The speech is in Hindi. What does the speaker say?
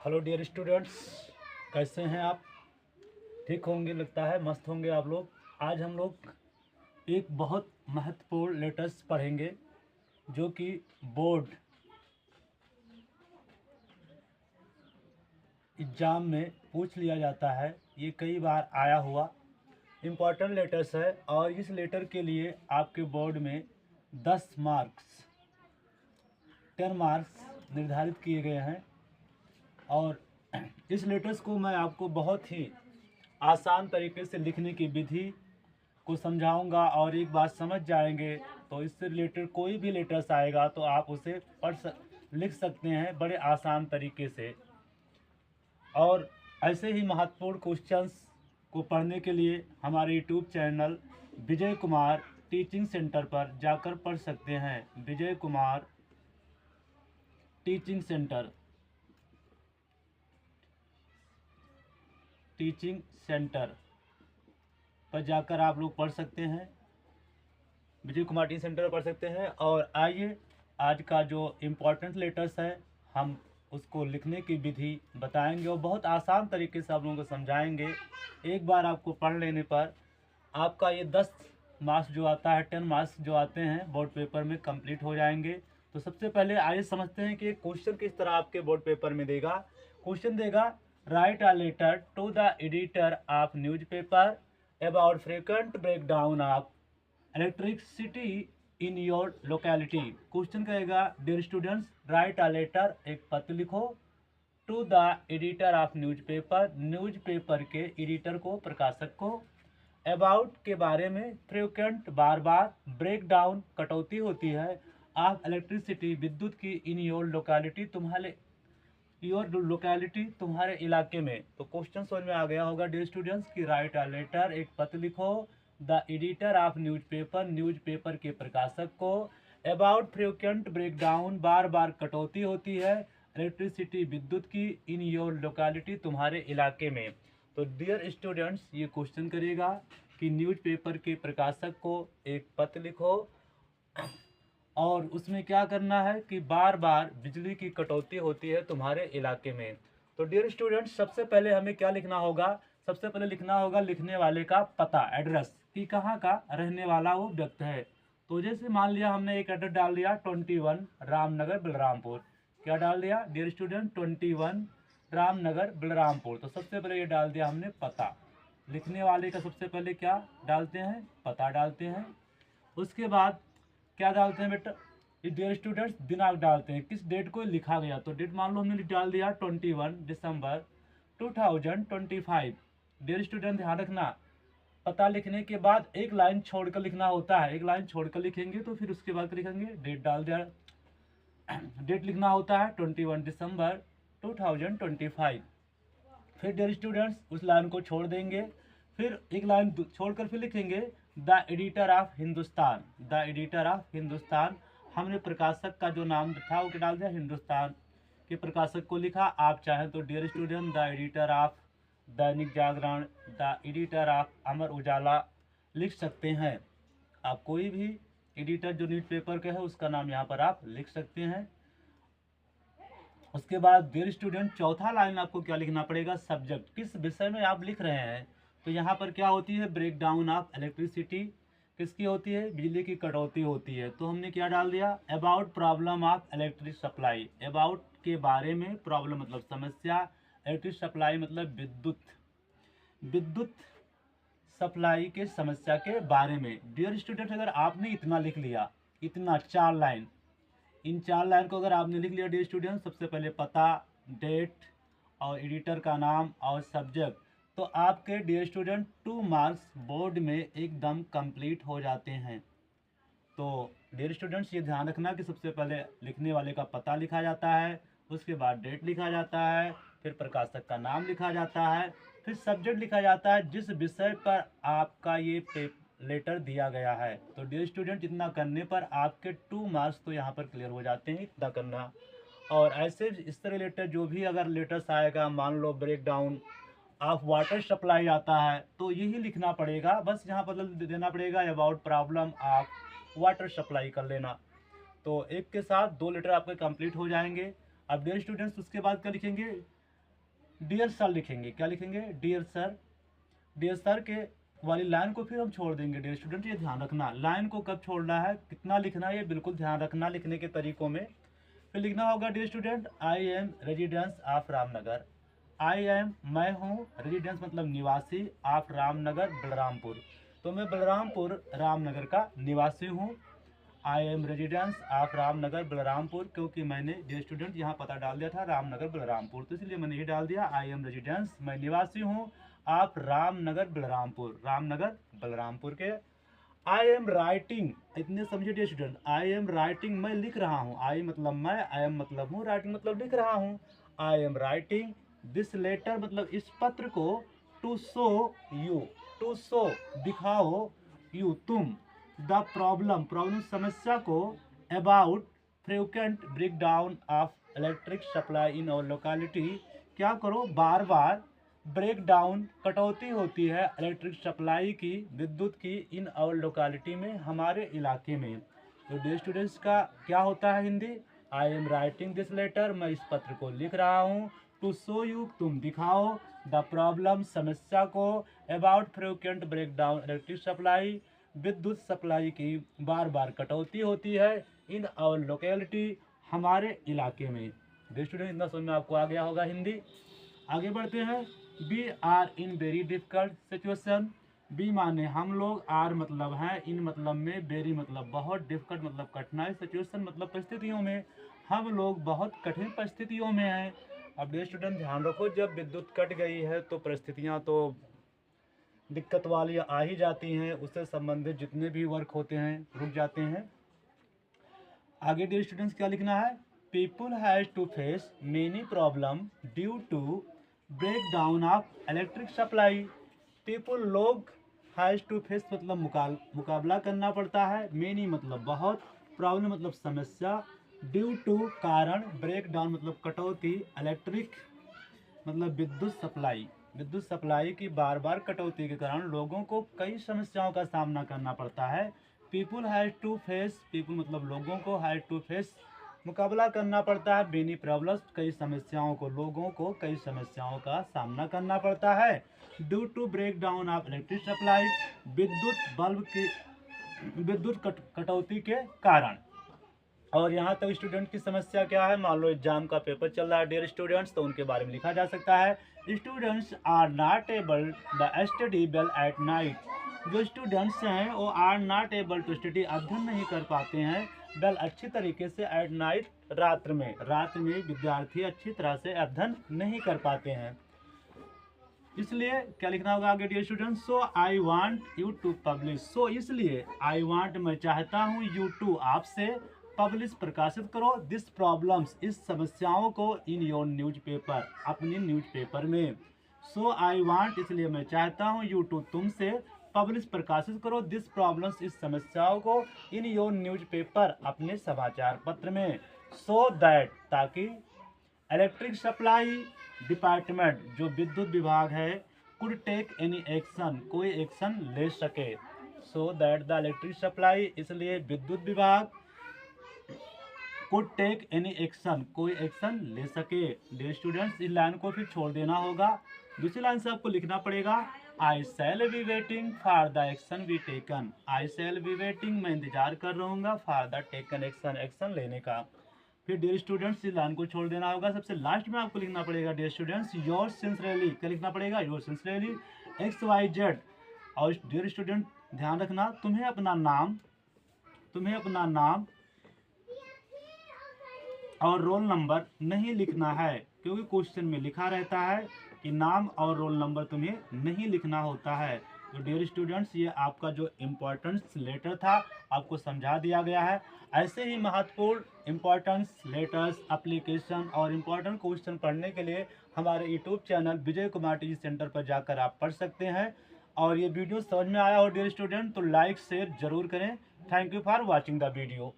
हेलो डियर स्टूडेंट्स, कैसे हैं आप? ठीक होंगे, लगता है मस्त होंगे आप लोग। आज हम लोग एक बहुत महत्वपूर्ण लेटर्स पढ़ेंगे जो कि बोर्ड एग्ज़ाम में पूछ लिया जाता है। ये कई बार आया हुआ इम्पॉर्टेंट लेटर्स है और इस लेटर के लिए आपके बोर्ड में 10 मार्क्स 10 मार्क्स निर्धारित किए गए हैं। और इस लेटर्स को मैं आपको बहुत ही आसान तरीके से लिखने की विधि को समझाऊंगा और एक बात समझ जाएंगे तो इससे रिलेटेड कोई भी लेटर्स आएगा तो आप उसे लिख सकते हैं बड़े आसान तरीके से। और ऐसे ही महत्वपूर्ण क्वेश्चंस को पढ़ने के लिए हमारे YouTube channel Vijay Kumar teaching centre पर जाकर पढ़ सकते हैं। विजय कुमार टीचिंग सेंटर पर जाकर आप लोग पढ़ सकते हैं। विजय कुमार टीचिंग सेंटर पर पढ़ सकते हैं। और आइए आज का जो इम्पोर्टेंट लेटर्स है हम उसको लिखने की विधि बताएंगे और बहुत आसान तरीके से आप लोगों को समझाएंगे। एक बार आपको पढ़ लेने पर आपका ये 10 मार्क्स जो आता है 10 मार्क्स जो आते हैं बोर्ड पेपर में कंप्लीट हो जाएंगे। तो सबसे पहले आइए समझते हैं कि क्वेश्चन किस तरह आपके बोर्ड पेपर में देगा। क्वेश्चन देगा, write a letter to the editor of newspaper about frequent breakdown of electricity in your locality. Question कहेगा, dear students write a letter, एक पत्र लिखो, to the editor of newspaper, newspaper के एडिटर को, प्रकाशक को, अबाउट के बारे में, फ्रीक्वेंट बार बार, ब्रेक डाउन कटौती होती है, ऑफ इलेक्ट्रिसिटी विद्युत की, इन योर लोकेलिटी तुम्हारे इलाके में। तो क्वेश्चन समझ में आ गया होगा डियर स्टूडेंट्स कि राइट अ लेटर, एक पत्र लिखो, the editor of newspaper, newspaper के प्रकाशक को, अबाउट फ्रीक्वेंट ब्रेकडाउन बार बार कटौती होती है, इलेक्ट्रिसिटी विद्युत की, इन योर लोकेलिटी तुम्हारे इलाके में। तो डियर स्टूडेंट्स ये क्वेश्चन करेगा कि न्यूज़पेपर के प्रकाशक को एक पत्र लिखो और उसमें क्या करना है कि बार बार बिजली की कटौती होती है तुम्हारे इलाके में। तो डियर स्टूडेंट्स सबसे पहले हमें क्या लिखना होगा? सबसे पहले लिखना होगा लिखने वाले का पता, एड्रेस, कि कहाँ का रहने वाला वो व्यक्ति है। तो जैसे मान लिया हमने एक एड्रेस डाल दिया 21 रामनगर बलरामपुर। क्या डाल दिया डियर स्टूडेंट? 21 रामनगर बलरामपुर। तो सबसे पहले ये डाल दिया हमने पता। लिखने वाले का सबसे पहले क्या डालते हैं? पता डालते हैं। उसके बाद क्या डालते हैं बेटा? डियर स्टूडेंट्स दिनांक डालते हैं, किस डेट को लिखा गया। तो डेट मान लो हमने डाल दिया 21 दिसंबर 2025। डियर स्टूडेंट ध्यान रखना, पता लिखने के बाद एक लाइन छोड़कर लिखना होता है। एक लाइन छोड़कर लिखेंगे तो फिर उसके बाद लिखेंगे डेट डाल दिया, डेट लिखना होता है 21 दिसंबर 2025। फिर डियर स्टूडेंट्स उस लाइन को छोड़ देंगे, फिर एक लाइन छोड़कर फिर लिखेंगे the editor of Hindustan. The editor of Hindustan, हमने प्रकाशक का जो नाम था वो क्या डाल दिया? हिंदुस्तान के प्रकाशक को लिखा। आप चाहें तो dear student the editor of Dainik Jagran, the editor of Amar Ujala लिख सकते हैं। आप कोई भी एडिटर जो न्यूज़पेपर का है उसका नाम यहाँ पर आप लिख सकते हैं। उसके बाद डियर स्टूडेंट चौथा लाइन आपको क्या लिखना पड़ेगा? सब्जेक्ट, किस विषय में आप लिख रहे हैं। तो यहाँ पर क्या होती है? ब्रेक डाउन ऑफ इलेक्ट्रिसिटी, किसकी होती है? बिजली की कटौती होती है। तो हमने क्या डाल दिया? About problem of electric supply. About के बारे में, प्रॉब्लम मतलब समस्या, इलेक्ट्रिक सप्लाई मतलब विद्युत सप्लाई के समस्या के बारे में। डियर स्टूडेंट अगर आपने इतना लिख लिया, इतना 4 लाइन, इन 4 लाइन को अगर आपने लिख लिया डियर स्टूडेंट, सबसे पहले पता, डेट और एडिटर का नाम और सब्जेक्ट, तो आपके डियर स्टूडेंट 2 मार्क्स बोर्ड में एकदम कंप्लीट हो जाते हैं। तो डियर स्टूडेंट्स ये ध्यान रखना कि सबसे पहले लिखने वाले का पता लिखा जाता है, उसके बाद डेट लिखा जाता है, फिर प्रकाशक का नाम लिखा जाता है, फिर सब्जेक्ट लिखा जाता है जिस विषय पर आपका ये लेटर दिया गया है। तो डियर स्टूडेंट इतना करने पर आपके 2 मार्क्स तो यहाँ पर क्लियर हो जाते हैं। इतना करना। और ऐसे इस तरह रिलेटेड जो भी अगर लेटर्स आएगा, मान लो break down of water supply आता है, तो यही लिखना पड़ेगा, बस यहाँ पर देना पड़ेगा about problem of water supply कर लेना। तो एक के साथ 2 लेटर आपके कंप्लीट हो जाएंगे। अब डियर स्टूडेंट्स उसके बाद क्या लिखेंगे? डियर सर लिखेंगे। क्या लिखेंगे? Dear sir. डियर सर के वाली लाइन को फिर हम छोड़ देंगे। डियर स्टूडेंट ये ध्यान रखना, लाइन को कब छोड़ना है, कितना लिखना है, ये बिल्कुल ध्यान रखना लिखने के तरीकों में। फिर लिखना होगा dear student I am residence of Ramnagar. I am मैं हूँ, रेजिडेंस मतलब निवासी, ऑफ रामनगर बलरामपुर, तो मैं बलरामपुर रामनगर का निवासी हूँ। I am residence of Ramnagar Balrampur, क्योंकि मैंने डियर स्टूडेंट यहाँ पता डाल दिया था रामनगर बलरामपुर, तो इसलिए मैंने ये डाल दिया आई एम रेजिडेंस मैं निवासी हूँ ऑफ रामनगर बलरामपुर, रामनगर बलरामपुर के। आई एम राइटिंग, इतने समझे dear student, I am writing मैं लिख रहा हूँ, आई मतलब मैं, आई एम मतलब हूँ, राइटिंग मतलब लिख रहा हूँ। I am writing this letter मतलब इस पत्र को, to show you, to show दिखाओ, यू तुम, द प्रॉब्लम प्रॉब्लम समस्या को, about frequent breakdown of electric supply in our locality, क्या करो बार बार ब्रेक डाउन कटौती होती है इलेक्ट्रिक सप्लाई की, विद्युत की, इन आवर लोकेलिटी में हमारे इलाके में। तो डियर स्टूडेंट्स का क्या होता है Hindi? I am writing this letter मैं इस पत्र को लिख रहा हूँ, टू शो यू तुम दिखाओ, द प्रॉब्लम समस्या को, about frequent break down electric supply विद्युत सप्लाई की बार बार कटौती होती है, इन आवर लोकेलिटी हमारे इलाके में। डियर स्टूडेंट इतना समझ में आपको आ गया होगा हिंदी। आगे बढ़ते हैं। We are in very difficult situation. We माने हम लोग, आर मतलब हैं, इन मतलब में, वेरी मतलब बहुत, डिफिकल्ट मतलब कठिनाई, सिचुएशन मतलब परिस्थितियों में, हम लोग बहुत कठिन परिस्थितियों में हैं। अब डियर स्टूडेंट ध्यान रखो, जब विद्युत कट गई है तो परिस्थितियाँ तो दिक्कत वाली आ ही जाती हैं, उससे संबंधित जितने भी वर्क होते हैं रुक जाते हैं। आगे डियर स्टूडेंट्स क्या लिखना है? People has to face many problem due to break down of electric supply. People लोग, हैज़ टू फेस मतलब मुकाबला करना पड़ता है, मेनी मतलब बहुत, प्रॉब्लम मतलब समस्या, ड्यू टू कारण, ब्रेक डाउन मतलब कटौती, इलेक्ट्रिक मतलब विद्युत सप्लाई की बार बार कटौती के कारण लोगों को कई समस्याओं का सामना करना पड़ता है। People has to face, people मतलब लोगों को, हैज़ टू फेस मुकाबला करना पड़ता है, मेनी प्रॉब्लम्स कई समस्याओं को, लोगों को कई समस्याओं का सामना करना पड़ता है, due to break down of electric supply विद्युत कटौती के कारण। और यहाँ तक स्टूडेंट की समस्या क्या है, मान लो एग्जाम का पेपर चल रहा है डियर स्टूडेंट्स, तो उनके बारे में लिखा जा सकता है, students are not able the study well at night. जो स्टूडेंट्स हैं वो are not able to study, अध्ययन नहीं कर पाते हैं, वेल अच्छी तरीके से, एट नाइट रात में विद्यार्थी अच्छी तरह से अध्ययन नहीं कर पाते हैं। इसलिए क्या लिखना होगा आगे dear students? So I want you to publish, so इसलिए, आई वांट मैं चाहता हूँ, यू टू आपसे, पब्लिश प्रकाशित करो, दिस प्रॉब्लम्स इस समस्याओं को, इन योर न्यूज़पेपर अपनी न्यूज़पेपर में। सो आई वांट इसलिए मैं चाहता हूँ, यू टू तुमसे, पब्लिश प्रकाशित करो, दिस प्रॉब्लम्स इस समस्याओं को, इन योर न्यूज़पेपर अपने समाचार पत्र में। सो दैट ताकि इलेक्ट्रिक सप्लाई डिपार्टमेंट जो विद्युत विभाग है, कुड टेक एनी एक्शन कोई एक्शन ले सके। So that the electric supply इसलिए विद्युत विभाग, कुड टेक एनी एक्शन कोई एक्शन ले सके। डियर स्टूडेंट्स इस लाइन को फिर छोड़ देना होगा, दूसरी लाइन से आपको लिखना पड़ेगा, I shall be waiting for the action be taken. I shall be waiting मैं इंतजार कर रहूँगा, for the taken action action लेने का। फिर डियर स्टूडेंट्स इस लाइन को छोड़ देना होगा, सबसे लास्ट में आपको लिखना पड़ेगा डियर स्टूडेंट्स योर सिंसियरली, क्या लिखना पड़ेगा? Your sincerely XYZ। और डियर स्टूडेंट ध्यान रखना, तुम्हें अपना नाम और रोल नंबर नहीं लिखना है, क्योंकि क्वेश्चन में लिखा रहता है कि नाम और रोल नंबर तुम्हें नहीं लिखना होता है। तो डियर स्टूडेंट्स ये आपका जो इम्पोर्टेंस लेटर था आपको समझा दिया गया है। ऐसे ही महत्वपूर्ण इम्पोर्टेंस लेटर्स, एप्लीकेशन और इम्पोर्टेंट क्वेश्चन पढ़ने के लिए हमारे YouTube channel Vijay Kumar TG centre पर जाकर आप पढ़ सकते हैं। और ये वीडियो समझ में आया हो डियर स्टूडेंट तो लाइक शेयर जरूर करें। Thank you for watching the video.